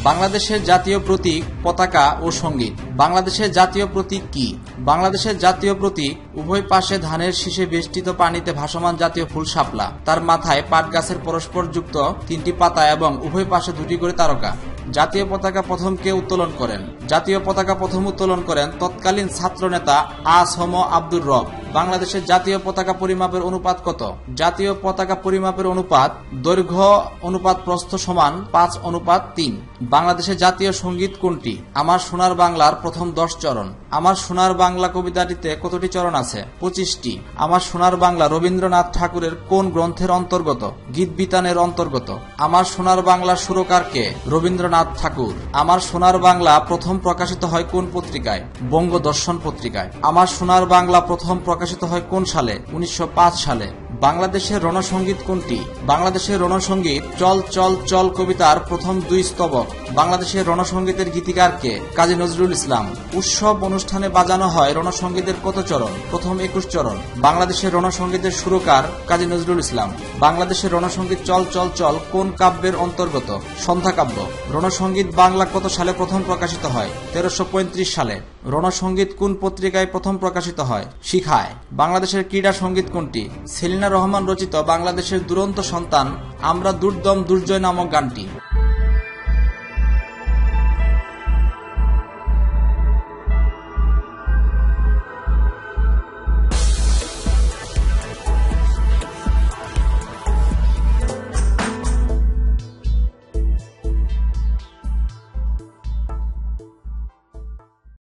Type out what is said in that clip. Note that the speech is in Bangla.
বাংলাদেশের জাতীয় প্রতীক পতাকা ও সঙ্গীত। বাংলাদেশের জাতীয় প্রতীক কি? বাংলাদেশের জাতীয় প্রতীক উভয় পাশে ধানের শীষে বেষ্টিত পানিতে ভাসমান জাতীয় ফুল শাপলা, তার মাথায় পাট গাছের পরস্পর যুক্ত 3টি পাতা এবং উভয় পাশে 2টি করে তারকা। জাতীয় পতাকা প্রথম কে উত্তোলন করেন? জাতীয় পতাকা প্রথম উত্তোলন করেন তৎকালীন ছাত্রনেতা আ.ছ.ম. আব্দুর রব। বাংলাদেশের জাতীয় পতাকা পরিমাপের অনুপাত কত? জাতীয় পতাকা পরিমাপের অনুপাত দৈর্ঘ্য অনুপাত প্রস্থ সমান 5:3। বাংলাদেশের জাতীয় সঙ্গীত কোনটি? আমার সোনার বাংলার প্রথম 10 চরণ। আমার সোনার বাংলা কবিতাটিতে কতটি চরণ আছে? 25টি। আমার সোনার বাংলা রবীন্দ্রনাথ ঠাকুরের কোন গ্রন্থের অন্তর্গত? গীত বিতানের অন্তর্গত। আমার সোনার বাংলার সুরকার কে? রবীন্দ্রনাথ ঠাকুর। আমার সোনার বাংলা প্রথম প্রকাশিত হয় কোন পত্রিকায়? বঙ্গদর্শন পত্রিকায়। আমার সোনার বাংলা প্রথম প্রকাশিত হয় কোন সালে? 1905 সালে। বাংলাদেশের রণসঙ্গীত কোনটি? বাংলাদেশের রণসঙ্গীত চল চল চল কবিতার প্রথম 2 স্তবক। বাংলাদেশের রণসঙ্গীতের গীতিকার কে? কাজী নজরুল ইসলাম। উৎসব অনুষ্ঠানে বাজানো হয় রণসঙ্গীতের কত চরণ? প্রথম 21 চরণ। বাংলাদেশের রণসঙ্গীতের সুরকার কাজী নজরুল ইসলাম। বাংলাদেশের রণসঙ্গীত চল চল চল কোন কাব্যের অন্তর্গত? সন্ধ্যা কাব্য। রণসঙ্গীত বাংলা কত সালে প্রথম প্রকাশিত হয়? 1335 সালে। রণসঙ্গীত কোন পত্রিকায় প্রথম প্রকাশিত হয়? শিখায়। বাংলাদেশের ক্রীড়া সঙ্গীত কোনটি? সেলিনা রহমান রচিত বাংলাদেশের দুরন্ত সন্তান আমরা দুর্দম দুর্জয় নামক গানটি।